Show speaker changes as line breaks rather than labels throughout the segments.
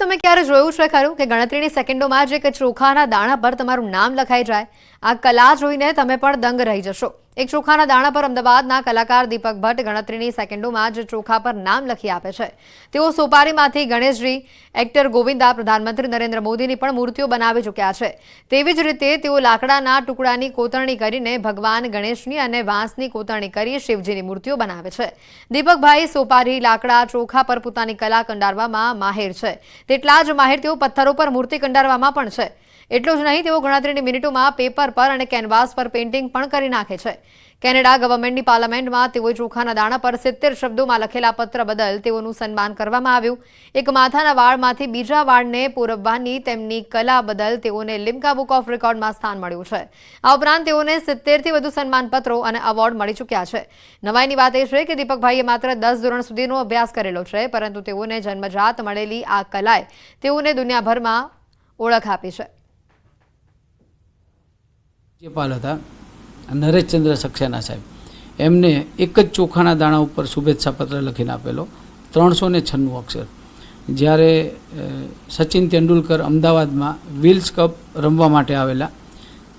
તમે ક્યારે જોયું છે ખરું કે ગણતરીની સેકન્ડોમાં જ એક ચોખાના દાણા પર તમારું નામ લખાઈ જાય? આ કલા જોઈને તમે પણ દંગ રહી જશો। એક ચોખાના દાણા પર અમદાવાદના કલાકાર દીપક ભટ્ટ ગણતરીની સેકન્ડોમાં જ ચોખા પર નામ લખી આપે છે। તેઓ સોપારીમાંથી ગણેશજી, એક્ટર ગોવિંદા, પ્રધાનમંત્રી નરેન્દ્ર મોદીની પણ મૂર્તિઓ બનાવી ચૂક્યા છે। તેવી જ રીતે તેઓ લાકડાના ટુકડાની કોતરણી કરીને ભગવાન ગણેશની અને વાંસની કોતરણી કરી શિવજીની મૂર્તિઓ બનાવે છે। દીપકભાઈ સોપારી, લાકડા, ચોખા પર પોતાની કલા કંડારવામાં માહેર છે। તેટલા જ માહેર તેઓ પથ્થરો પર મૂર્તિ કંડારવામાં પણ છે। એટલું જ નહીં, તેઓ ગણતરીની મિનિટોમાં પેપર પર અને કેનવાસ પર પેઇન્ટિંગ પણ કરી નાખે છે। કેનેડા ગવર્મેન્ટની પાર્લામેન્ટમાં તેઓએ ચોખાના દાણા પર 70 શબ્દોમાં લખેલા પત્ર બદલ તેઓનું સન્માન કરવામાં આવ્યું। એક માથાના વાળમાંથી બીજા વાળને પૂરવવાની તેમની કલા બદલ તેઓને લિમ્કા બુક ઓફ રેકોર્ડમાં સ્થાન મળ્યું છે। આ ઉપરાંત તેઓને 70થી વધુ સન્માનપત્રો અને એવોર્ડ મળી ચૂક્યા છે। નવાઈની વાત એ છે કે દીપકભાઈએ માત્ર 10 ધોરણ સુધીનો અભ્યાસ કરેલો છે, પરંતુ તેઓને જન્મજાત મળેલી આ કલાએ તેઓને દુનિયાભરમાં ઓળખ આપી છે।
રાજ્યપાલ હતા નરેશચંદ્ર સક્સેના સાહેબ, એમને એક જ ચોખાના દાણા ઉપર શુભેચ્છા પત્ર લખીને આપેલો, 396 અક્ષર। જ્યારે સચિન તેંડુલકર અમદાવાદમાં વિલ્સ કપ રમવા માટે આવેલા,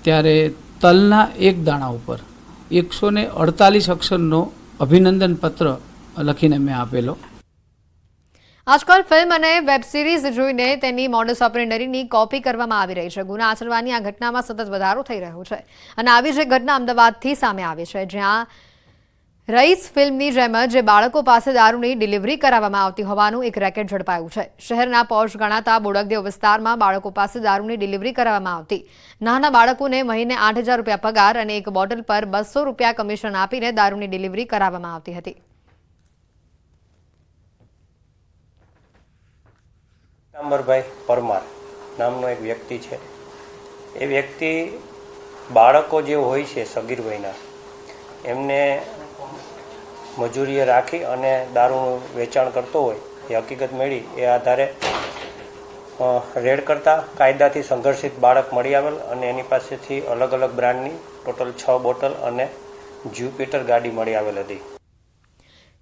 ત્યારે તલના એક દાણા ઉપર 148 અક્ષરનો અભિનંદન પત્ર લખીને મેં આપેલો।
આજકાલ ફિલ્મ અને વેબ સિરીઝ જોઈને તેની મોડસ ઓપરેન્ડરીની કોપી કરવામાં આવી રહી છે। ગુના આચરવાની આ ઘટનામાં સતત વધારો થઈ રહ્યો છે અને આવી જ એક ઘટના અમદાવાદથી સામે આવી છે, જ્યાં રઈસ ફિલ્મની જેમ જ બાળકો પાસે દારૂની ડિલિવરી કરાવવામાં આવતી હોવાનું એક રેકેટ ઝડપાયું છે। શહેરના પોશ ગણાતા બોડકદેવ વિસ્તારમાં બાળકો પાસે દારૂની ડિલિવરી કરાવવામાં આવતી। નાના બાળકોને મહિને 8,000 રૂપિયા પગાર અને એક બોટલ પર 200 રૂપિયા કમિશન આપીને દારૂની ડિલિવરી કરાવવામાં આવતી હતી।
પીતાંબરભાઈ પરમાર નામનો એક વ્યક્તિ છે। એ વ્યક્તિ બાળકો જે હોય છે સગીર વયના, એમને મજૂરીએ રાખી અને દારૂનું વેચાણ કરતો હોય એ હકીકત મળી। એ આધારે રેડ કરતા કાયદાથી સંઘર્ષિત બાળક મળી આવેલ અને એની પાસેથી અલગ અલગ બ્રાન્ડની ટોટલ 6 બોટલ અને જ્યુપિટર ગાડી મળી આવેલ હતી।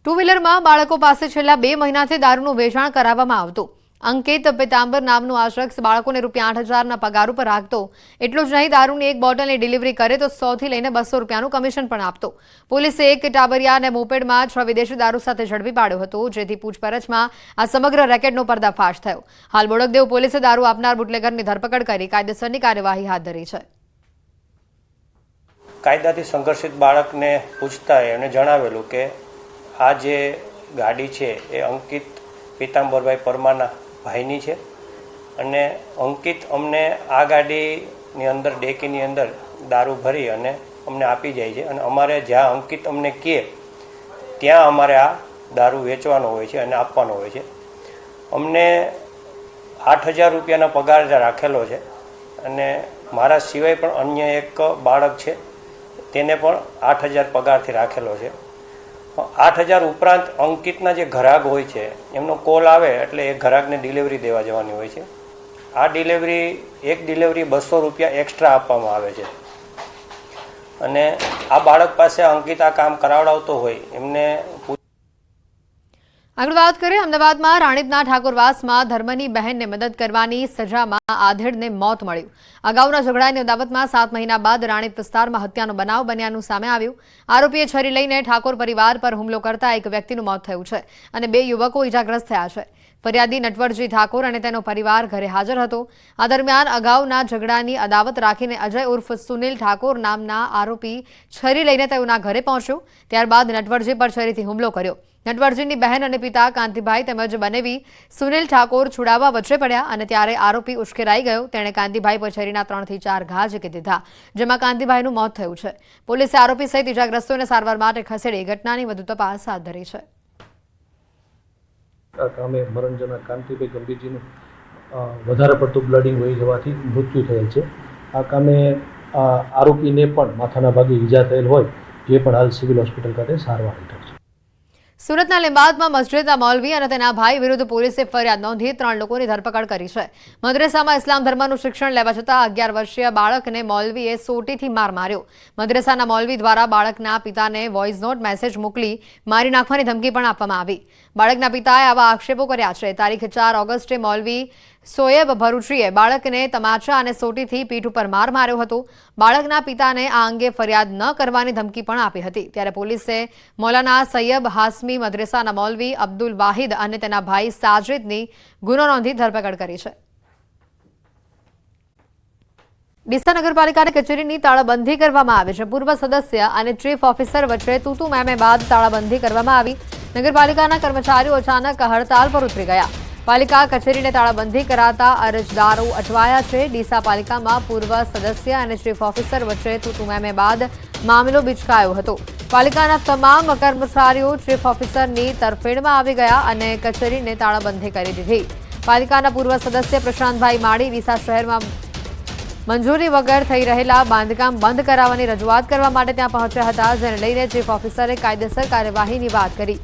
ટુ વ્હીલરમાં બાળકો પાસે છેલ્લા 2 મહિનાથી દારૂનું વેચાણ કરાવવામાં આવતું। અંકિત પીતાંબર નામનો આ શખ્સ બાળકોને રૂપિયા 8,000ના પગાર ઉપર રાખતો। એટલું જ નહીં, દારૂની એક બોટલની ડિલિવરી કરે તો 100 થી લઈને 200 રૂપિયાનું કમિશન પણ આપતો। પોલીસે એક ટાબરિયા અને મોપેડમાં 6 વિદેશી દારૂ સાથે ઝડપી પાડ્યો હતો, જેથી પૂછપરછમાં આ સમગ્ર રેકેટનો પર્દાફાશ થયો। હાલ બોડકદેવ પોલીસે દારૂ આપનાર બુટલેગરની ધરપકડ કરી કાયદેસરની કાર્યવાહી હાથ ધરી છે।
કાયદાથી સંઘર્ષિત બાળકને પૂછતા એને જણાવેલું કે આ જે ગાડી છે એ અંકિત પીતાંબરભાઈ પરમારના ભાઈની છે અને અંકિત અમને આ ગાડીની અંદર ડેકીની અંદર દારૂ ભરી અને અમને આપી જાય છે અને અમારે જ્યાં અંકિત અમને કહે ત્યાં અમારે આ દારૂ વેચવાનો હોય છે અને આપવાનો હોય છે। અમને 8,000 રૂપિયાનો પગાર રાખેલો છે અને મારા સિવાય પણ અન્ય એક બાળક છે તેને પણ 8,000 પગારથી રાખેલો છે। 8,000 ઉપરાંત અંકિતના જે ગ્રાહક હોય છે એમનો કોલ આવે એટલે એ ગ્રાહકને ડિલિવરી દેવા જવાની હોય છે। આ એક ડિલિવરી 200 રૂપિયા એક્સ્ટ્રા આપવામાં આવે છે અને આ બાળક પાસે અંકિત આ કામ કરાવડાવતો હોય એમને।
આગળ વાત કરીએ, અમદાવાદમાં રાણીપના ઠાકોરવાસમાં ધર્મની બહેનને મદદ કરવાની સજામાં આધેડને મોત મળ્યું। અગાઉના ઝઘડાની અદાવતમાં 7 મહિના બાદ રાણીપ વિસ્તારમાં હત્યાનો બનાવ બન્યાનું સામે આવ્યું। આરોપીએ છરી લઈને ઠાકોર પરિવાર પર હુમલો કરતા એક વ્યક્તિનું મોત થયું છે અને 2 યુવકો ઇજાગ્રસ્ત થયા છે। ફરિયાદી નટવરજી ઠાકોર અને તેનો પરિવાર ઘરે હાજર હતો। આ દરમિયાન અગાઉના ઝઘડાની અદાવત રાખીને અજય ઉર્ફ સુનિલ ઠાકોર નામના આરોપી છરી લઈને તેઓના ઘરે પહોંચ્યો। ત્યારબાદ નટવરજી પર છરીથી હુમલો કર્યો। નટવરજીની બહેન અને પિતા કાંતિભાઈ તેમજ બનેવી સુનિલ ઠાકોર છુડાવવા વચ્ચે પડ્યા અને ત્યારે આરોપી ઉશ્કેરાઈ ગયો। તેણે કાંતિભાઈ પર છરીના 3 થી 4 ઘા ઝીકી દીધા, જેમાં કાંતિભાઈનું મોત થયું છે। પોલીસે આરોપી સહિત ઇજાગ્રસ્તોને સારવાર માટે ખસેડી ઘટનાની વધુ તપાસ હાથ ધરી છે।
આ કામે મરણજનક કાંતિભાઈ ગંભીરજીનું વધારે પડતું બ્લડિંગ વહી જવાથી મૃત્યુ થયેલ છે। આ કામે આરોપીને પણ માથાના ભાગે ઈજા થયેલ હોય, જે પણ હાલ સિવિલ હોસ્પિટલ ખાતે સારવાર હેઠળ છે।
સુરતના લીંબાદમાં મસ્જિદના મૌલવી અને તેના ભાઈ વિરુદ્ધ પોલીસે ફરિયાદ નોંધી 3 લોકોની ધરપકડ કરી છે। મદ્રેસામાં ઇસ્લામ ધર્મનું શિક્ષણ લેવા જતા 11 વર્ષીય બાળકને મૌલવીએ સોટીથી માર માર્યો। મદ્રેસાના મૌલવી દ્વારા બાળકના પિતાને વોઇસ નોટ મેસેજ મોકલી મારી નાખવાની ધમકી પણ આપવામાં આવી। બાળકના પિતાએ આવા આક્ષેપો કર્યા છે. તારીખ 4 ઓગસ્ટે મૌલવી સોએબ ભરૂચીએ બાળકને તમાચા અને સોટીથી પીઠ ઉપર માર માર્યો હતો. બાળકના પિતાને આ અંગે ફરિયાદ ન કરવાની ધમકી પણ આપી હતી. ત્યારે પોલીસે મૌલાના સૈયબ હાસમી મદ્રેસાના મૌલવી અબ્દુલ વાહિદ અને તેના ભાઈ સાજિદની ગુનો નોંધી ધરપકડ કરી છે. ડીસા નગરપાલિકાની કચેરીની તાળાબંધી કરવામાં આવી છે. પૂર્વ સદસ્ય અને ચીફ ઓફિસર વચ્ચે તૂતુ મેમે બાદ તાળાબંધી કરવામાં આવી. નગરપાલિકાના કર્મચારીઓ અચાનક હડતાલ પર ઉતરી ગયા. પાલિકા કચેરીને તાળાબંધી કરાતા અરજદારો અટવાયા છે. ડીસા પાલિકામાં પૂર્વ સદસ્ય અને ચીફ ઓફિસર વચ્ચે તૂતુ મેમે બાદ મામલો બિચકાયો હતો. પાલિકાના તમામ કર્મચારીઓ ચીફ ઓફિસરની તરફેણમાં આવી ગયા અને કચેરીને તાળાબંધી કરી દીધી. પાલિકાના પૂર્વ સદસ્ય પ્રશાંતભાઈ માળી ડીસા શહેરમાં મંજૂરી વગર થઈ રહેલા બાંધકામ બંધ કરાવવાની રજૂઆત કરવા માટે ત્યાં પહોંચ્યા હતા, જેને લઈને ચીફ ઓફિસરે કાયદેસર કાર્યવાહીની વાત કરી.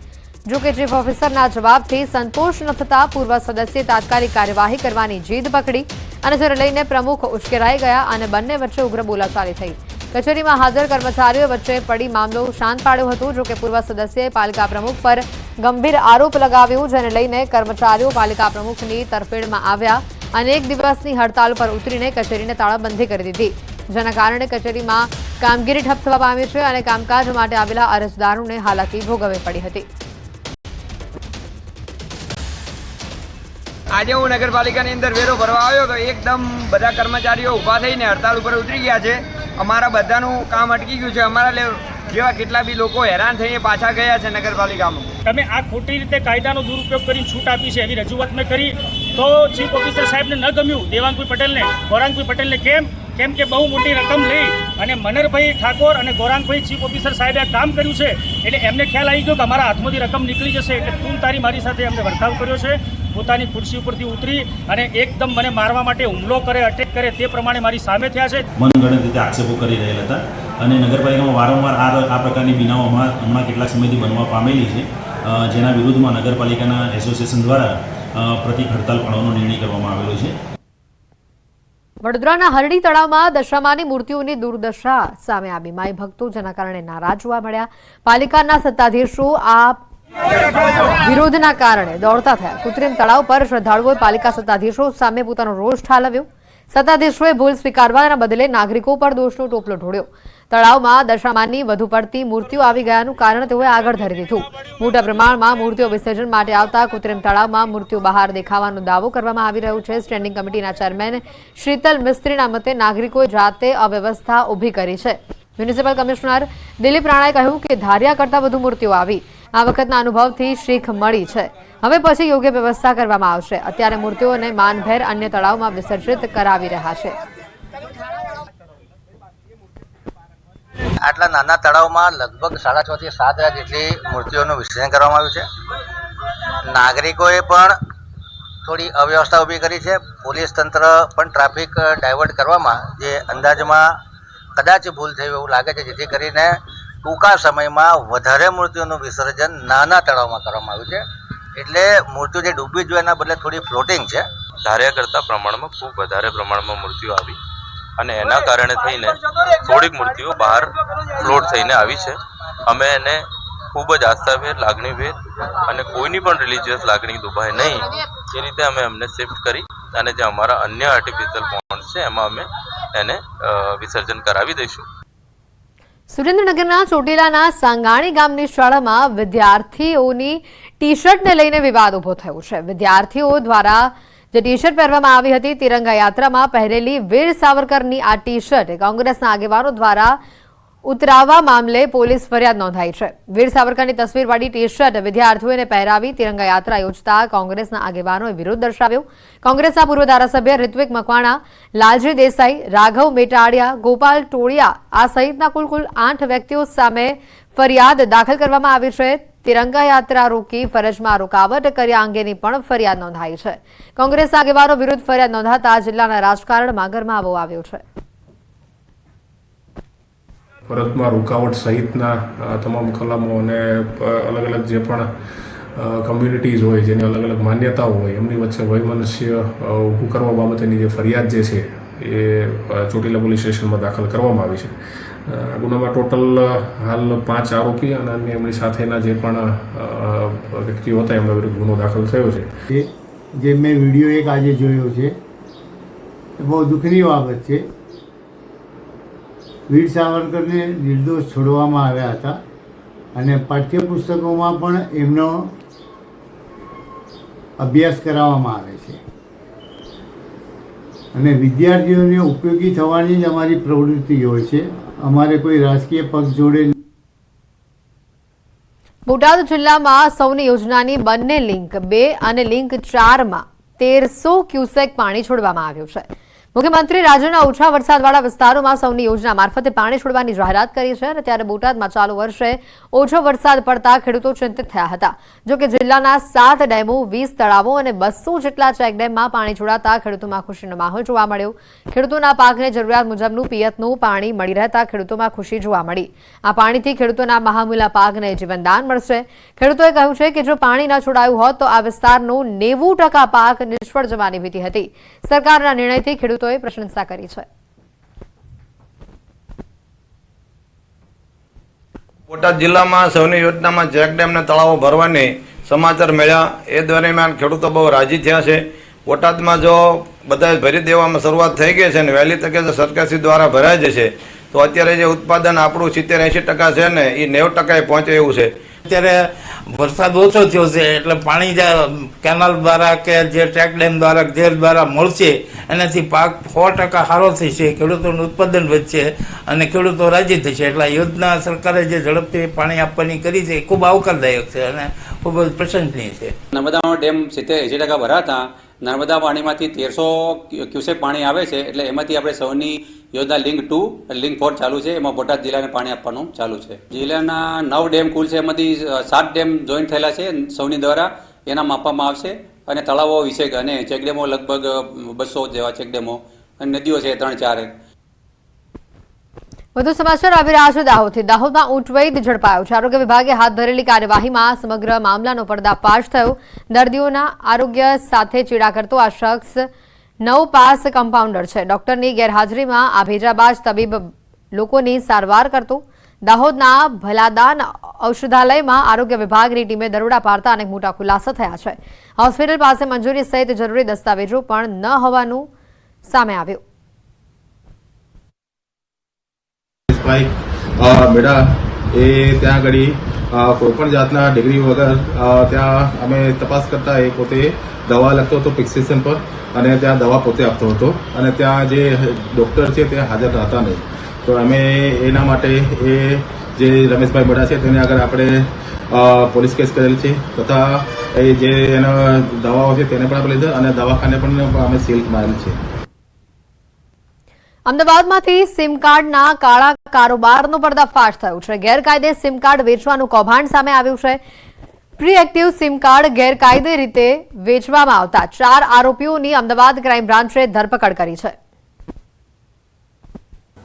જો કે ચીફ ઓફિસરના જવાબથી સંતોષ ન થતા પૂર્વ સદસ્યે તાત્કાલિક કાર્યવાહી કરવાની જીદ પકડી અને જેને લઈને પ્રમુખ ઉશ્કેરાઈ ગયા અને બંને વચ્ચે ઉગ્ર બોલાચાલી થઈ. કચેરીમાં હાજર કર્મચારીઓ વચ્ચે પડી મામલો શાંત પાડ્યો હતો. જો કે પૂર્વ સદસ્યએ પાલિકા પ્રમુખ પર ગંભીર આરોપ લગાવ્યો, જેને લઈને કર્મચારીઓ પાલિકા પ્રમુખની તરફેણમાં આવ્યા અને એક દિવસની હડતાલ પર ઉતરીને કચેરીને તાળાબંધી કરી દીધી, જેના કારણે કચેરીમાં કામગીરી ઠપ થવા પામી છે અને કામકાજ માટે આવેલા અરજદારોને હાલાકી ભોગવવી પડી હતી.
આજે હું નગરપાલિકાની અંદર વેરો ભરવા આવ્યો તો એકદમ બધા કર્મચારીઓ ઊભા થઈને હડતાલ ઉપર ઉતરી ગયા છે. અમારા બધાનું કામ અટકી ગયું છે. અમારા જેવા કેટલા બી લોકો હેરાન થઈને પાછા ગયા છે નગરપાલિકામાં.
તમે આ ખોટી રીતે કાયદાનો દુરુપયોગ કરીને છૂટ આપી છે એવી રજૂઆત મેં કરી તો ચીફ ઓફિસર સાહેબને ન ગમ્યું, દેવાંગભાઈ પટેલને, ગૌરાંગભાઈ પટેલને. કેમ કે બહુ મોટી રકમ લઈ અને મનરભાઈ ઠાકોર અને ગૌરાંગભાઈ ચીફ ઓફિસર સાહેબે આ કામ કર્યું છે એટલે એમને ખ્યાલ આવી ગયો કે અમારા હાથમાંથી રકમ નીકળી જશે એટલે તું તારી મારી સાથે એમને વર્તાવ કર્યો છે. પોતાની ખુરશી ઉપરથી ઉતરી અને એકદમ મને મારવા માટે હુમલો કરે, અટેક કરે તે પ્રમાણે મારી સામે થયા છે.
મનગણત રીતે આક્ષેપો કરી રહેલા હતા અને નગરપાલિકામાં વારંવાર આ પ્રકારની બનાવો હમણાં કેટલાક સમયથી બનવા પામેલી છે, જેના વિરુદ્ધમાં નગરપાલિકાના એસોસિએશન દ્વારા પ્રતિક હડતાલ પાડવાનો નિર્ણય કરવામાં આવેલો છે.
વડોદરાના હરડી તળાવમાં દશામાની મૂર્તિઓની દુર્દશા સામે આવી. માઈ ભક્તો જેના કારણે નારાજ જોવા મળ્યા. પાલિકાના સત્તાધીશો આ વિરોધના કારણે દોડતા થયા. કૃત્રિમ તળાવ પર શ્રદ્ધાળુઓએ પાલિકા સત્તાધીશો સામે પોતાનો રોષ ઠાલવ્યો. સત્તાધીશોએ ભૂલ સ્વીકારવાના બદલે નાગરિકો પર દોષનો ટોપલો ઢોળ્યો. તળાવમાં દશામાની વધુ પડતી મૂર્તિઓ આવી ગયાનું કારણ તેઓએ આગળ ધરી દીધું. મોટા પ્રમાણમાં મૂર્તિઓ વિસર્જન માટે આવતા કૃત્રિમ તળાવમાં મૂર્તિઓ બહાર દેખાવાનો દાવો કરવામાં આવી રહ્યો છે. સ્ટેન્ડિંગ કમિટીના ચેરમેન શીતલ મિસ્ત્રીના મતે નાગરિકોએ જાતે અવ્યવસ્થા ઊભી કરી છે. મ્યુનિસિપલ કમિશનર દિલીપ રાણાએ કહ્યું કે ધાર્યા કરતાં વધુ મૂર્તિઓ આવી. આ વખતના અનુભવથી શીખ મળી છે. હવે પછી યોગ્ય વ્યવસ્થા કરવામાં આવશે. અત્યારે મૂર્તિઓને માનભેર અન્ય તળાવમાં વિસર્જિત કરાવી રહ્યા છે.
આટલા નાના તળાવમાં લગભગ 6.5 થી 7 જેટલી મૂર્તિઓનું વિસર્જન કરવામાં આવ્યું છે. નાગરિકોએ પણ થોડી અવ્યવસ્થા ઊભી કરી છે. પોલીસ તંત્ર પણ ટ્રાફિક ડાયવર્ટ કરવામાં જે અંદાજમાં કદાચ ભૂલ થઈ એવું લાગે છે, જેથી કરીને ટૂંકા સમયમાં વધારે મૂર્તિઓનું વિસર્જન નાના તળાવમાં કરવામાં આવ્યું છે. એટલે મૂર્તિઓ જે ડૂબવી જોઈએ એના બદલે થોડી ફ્લોટિંગ છે.
ધાર્યા કરતા પ્રમાણમાં ખૂબ વધારે પ્રમાણમાં મૂર્તિઓ આવી અને એના કારણે થઈને થોડીક મૂર્તિઓ બહાર ફ્લોટ થઈને આવી છે. અમે એને ખૂબ જ આસ્થાભેર, લાગણીભેર અને કોઈની પણ રિલિજિયસ લાગણી દુભાય નહીં એ રીતે અમે એમને શિફ્ટ કરી અને જે અમારા અન્ય આર્ટિફિશિયલ પોન્ડ છે એમાં અમે એને વિસર્જન કરાવી દઈશું.
સુરેન્દ્રનગરના ચોટીલાના સાંગાણી ગામની શાળામાં વિદ્યાર્થીઓની ટી શર્ટને લઈને વિવાદ ઉભો થયો છે. વિદ્યાર્થીઓ દ્વારા જે ટી શર્ટ પહેરવામાં આવી હતી તિરંગા યાત્રામાં પહેરેલી વીર સાવરકરની આ ટી શર્ટ કોંગ્રેસના આગેવાનો દ્વારા ઉતરાવવા મામલે પોલીસ ફરિયાદ નોંધાઈ છે. વીર સાવરકરની તસવીરવાળી ટી શર્ટ વિદ્યાર્થીઓને પહેરાવી તિરંગા યાત્રા યોજતા કોંગ્રેસના આગેવાનોએ વિરોધ દર્શાવ્યો. કોંગ્રેસના પૂર્વ ધારાસભ્ય રિત્વિક મકવાણા, લાલજી દેસાઈ, રાઘવ મેટાડિયા, ગોપાલ ટોળિયા આ સહિતના કુલ 8 વ્યક્તિઓ સામે ફરિયાદ દાખલ કરવામાં આવી છે. તિરંગા યાત્રા રોકી ફરજમાં રોકાવટ કર્યા અંગેની પણ ફરિયાદ નોંધાઈ છે. કોંગ્રેસના આગેવાનો વિરુદ્ધ ફરિયાદ નોંધાતા જિલ્લાના રાજકારણમાં ગરમાવો આવ્યો છે.
ફરજમાં રૂકાવટ સહિતના તમામ કલમો અને અલગ અલગ જે પણ કમ્યુનિટીઝ હોય, જેની અલગ અલગ માન્યતાઓ હોય, એમની વચ્ચે વૈમનસ્ય ઊભું કરવા બાબતેની જે ફરિયાદ જે છે એ ચોટીલા પોલીસ સ્ટેશનમાં દાખલ કરવામાં આવી છે. ગુનામાં ટોટલ હાલ 5 આરોપી અને અન્ય એમની સાથેના જે પણ વ્યક્તિઓ હતા એમના વિરુદ્ધ ગુનો દાખલ થયો છે.
જે મેં વિડીયો એક આજે જોયો છે એ બહુ દુઃખની બાબત છે. વીર સાવરકરને નિર્દોષ છોડવામાં આવ્યા હતા અને પાઠ્યપુસ્તકોમાં પણ એમનો અભ્યાસ કરાવવામાં આવે છે અને વિદ્યાર્થીઓને ઉપયોગી થવાની જ અમારી પ્રવૃત્તિ હોય છે. અમારે કોઈ રાજકીય પક્ષ જોડે.
બોટાદ જિલ્લામાં સૌની યોજનાની બંને લિંક 2 અને લિંક 4માં 1300 ક્યુસેક પાણી છોડવામાં આવ્યું છે. મુખ્યમંત્રી રાજ્યના ઓછા વરસાદવાળા વિસ્તારોમાં સૌની યોજના મારફતે પાણી છોડવાની જાહેરાત કરી છે અને ત્યારે બોટાદમાં ચાલુ વર્ષે ઓછો વરસાદ પડતા ખેડૂતો ચિંતિત થયા હતા. જોકે જિલ્લાના 7 ડેમો, 20 તળાવો અને 200 જેટલા ચેકડેમમાં પાણી છોડાતા ખેડૂતોમાં ખુશીનો માહોલ જોવા મળ્યો. ખેડૂતોના પાકને જરૂરિયાત મુજબનું પિયતનું પાણી મળી રહેતા ખેડૂતોમાં ખુશી જોવા મળી. આ પાણીથી ખેડૂતોના મહામૂલા પાકને જીવનદાન મળશે. ખેડૂતોએ કહ્યું છે કે જો પાણી ન છોડાયું હોત તો આ વિસ્તારનો 90% પાક નિષ્ફળ જવાની ભીતિ હતી. સરકારના નિર્ણયથી ખેડૂતોએ પ્રશંસા કરી છે.
બોટાદ જિલ્લામાં સૌની યોજનામાં ચેકડેમ અને તળાવો ભરવાની સમાચાર મળ્યા. એ દરમિયાન ખેડૂતો બહુ રાજી થયા છે. બોટાદમાં જો બધા ભરી દેવામાં શરૂઆત થઈ ગઈ છે અને વહેલી તકે જો સરકારશ્રી દ્વારા ભરાઈ જશે તો અત્યારે જે ઉત્પાદન આપણું 70-80% છે ને એ 90% પહોંચે એવું છે.
અત્યારે વરસાદ ઓછો થયો છે એટલે પાણી જે કેનાલ દ્વારા કે જે ચેક ડેમ દ્વારા જેલ દ્વારા મળશે એનાથી પાક 100% સારો થશે, ખેડૂતોનું ઉત્પાદન વધશે અને ખેડૂતો રાજી થશે. એટલે આ યોજના સરકારે જે ઝડપથી પાણી આપવાની કરી છે એ ખૂબ આવકારદાયક છે અને ખૂબ જ પ્રશંસનીય છે.
નર્મદાનો ડેમ 70-80% ભરાતા નર્મદા પાણીમાંથી 1300 ક્યુસેક પાણી આવે છે. એટલે એમાંથી આપણે સૌની યોજના લિંક 2 અને લિંક 4 ચાલુ છે. એમાં બોટાદ જિલ્લાને પાણી આપવાનું ચાલુ છે. જિલ્લાના 9 ડેમ કુલ છે, એમાંથી 7 ડેમ જોઈન થયેલા છે સૌની દ્વારા, એના માપવામાં આવશે. અને તળાવો 20 અને ચેકડેમો લગભગ 200 જેવા ચેકડેમો અને નદીઓ છે 3-4.
વધુ સમાચાર આવી રહ્યા છે દાહોદથી. દાહોદમાં ઊંટવૈદ ઝડપાયો છે. આરોગ્ય વિભાગે હાથ ધરેલી કાર્યવાહીમાં સમગ્ર મામલાનો પર્દાફાશ થયો. દર્દીઓના આરોગ્ય સાથે ચેડા કરતો આ શખ્સ 9 પાસ કમ્પાઉન્ડર છે. ડોક્ટરની ગેરહાજરીમાં આ ભેજાબાજ તબીબ લોકોની સારવાર કરતો. દાહોદના ભલાદાન ઔષધાલયમાં આરોગ્ય વિભાગની ટીમે દરોડા પાડતા અનેક મોટા ખુલાસા થયા છે. હોસ્પિટલ પાસે મંજૂરી સહિત જરૂરી દસ્તાવેજો પણ ન હોવાનું સામે આવ્યું.
મેળા એ ત્યાં આગળ કોઈપણ જાતના ડિગ્રી વગર ત્યાં અમે તપાસ કરતા એ પોતે દવા લખતો હતો ફિક્સેશન પર અને ત્યાં દવા પોતે આપતો હતો અને ત્યાં જે ડૉક્ટર છે તે હાજર હતા નહીં. તો અમે એના માટે એ જે રમેશભાઈ મેળા છે તેને આગળ આપણે પોલીસ કેસ કરેલ છે તથા એ જે એના દવાઓ છે તેને પણ આપણે લીધા અને દવાખાને પણ અમે સીલ મારેલ છે.
અમદાવાદમાંથી સિમ કાર્ડના કાળા કારોબારનો પર્દાફાશ થયો છે. ગેરકાયદે સિમ કાર્ડ વેચવાનું કૌભાંડ સામે આવ્યું છે. પ્રી એક્ટિવ સિમ કાર્ડ ગેરકાયદે રીતે વેચવામાં આવતા 4 આરોપીઓની અમદાવાદ ક્રાઇમ બ્રાન્ચે ધરપકડ કરી છે.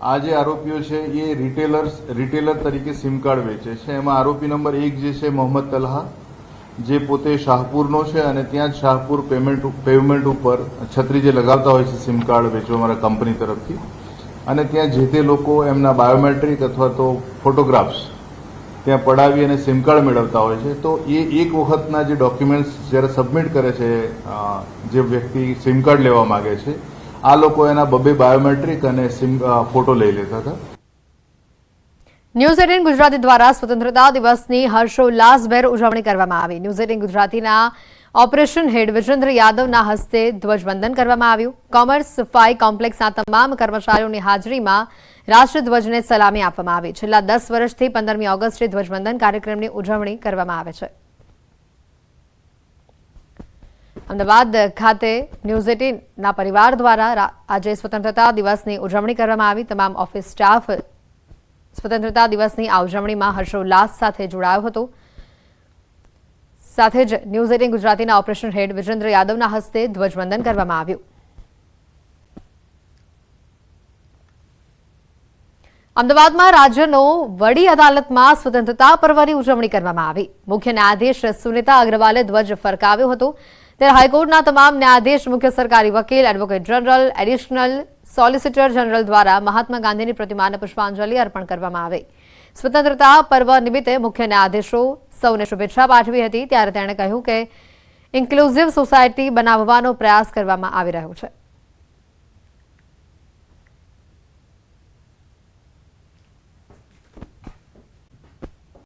આ જે આરોપીઓ છે એ રિટેલર તરીકે સિમ કાર્ડ વેચે છે. એમાં આરોપી નંબર 1 જે છે મોહમ્મદ તલહા, જે પોતે શાહપુરનો છે અને ત્યાં જ શાહપુર પેવમેન્ટ ઉપર છત્રી જે લગાવતા હોય છે સિમ કાર્ડ વેચવા મારા કંપની તરફથી, અને ત્યાં જે તે લોકો એમના બાયોમેટ્રિક અથવા તો ફોટોગ્રાફ્સ ત્યાં પડાવી અને સિમ કાર્ડ મેળવતા હોય છે. તો એ એક વખતના જે ડોક્યુમેન્ટ્સ જ્યારે સબમિટ કરે છે જે વ્યક્તિ સિમ કાર્ડ લેવા માગે છે, આ લોકો એના 2 બાયોમેટ્રિક અને ફોટો લઈ લેતા હતા.
ન્યૂઝ 18 ગુજરાતી દ્વારા સ્વતંત્રતા દિવસની હર્ષોલ્લાસભેર ઉજવણી કરવામાં આવી. ન્યૂઝ 18 ગુજરાતીના ઓપરેશન હેડ વિજેન્દ્ર યાદવના હસ્તે ધ્વજવંદન કરવામાં આવ્યું. કોમર્સ સફાઈ કોમ્પ્લેક્સના તમામ કર્મચારીઓની હાજરીમાં રાષ્ટ્રધ્વજને સલામી આપવામાં આવી. છેલ્લા 10 વર્ષથી 15મી ઓગસ્ટે ધ્વજવંદન કાર્યક્રમની ઉજવણી કરવામાં આવે છે. અમદાવાદ ખાતે ન્યૂઝ 18ના પરિવાર દ્વારા આજે સ્વતંત્રતા દિવસની ઉજવણી કરવામાં આવી. તમામ ઓફિસ સ્ટાફ સ્વતંત્રતા દિવસની આ ઉજવણીમાં હર્ષોલ્લાસ સાથે જોડાયો હતો. સાથે જ ન્યૂઝ 18 ગુજરાતીના ઓપરેશન હેડ વિજેન્દ્ર યાદવના હસ્તે ધ્વજવંદન કરવામાં આવ્યું. અમદાવાદમાં રાજ્યનો વડી અદાલતમાં સ્વતંત્રતા પર્વની ઉજવણી કરવામાં આવી. મુખ્ય ન્યાયાધીશ સુનિતા અગ્રવાલે ધ્વજ ફરકાવ્યો હતો. ત્યારે હાઈકોર્ટના તમામ ન્યાયાધીશ, મુખ્ય સરકારી વકીલ, advocate general, additional solicitor general દ્વારા મહાત્મા ગાંધીની પ્રતિમાને પુષ્પાંજલિ અર્પણ કરવામાં આવી. સ્વતંત્રતા પર્વ નિમિત્તે મુખ્ય ન્યાયાધીશો સૌને શુભેચ્છા પાઠવી હતી. ત્યારે તેણે કહ્યું કે ઇન્ક્લુઝિવ સોસાયટી બનાવવાનો પ્રયાસ કરવામાં આવી રહ્યો છે.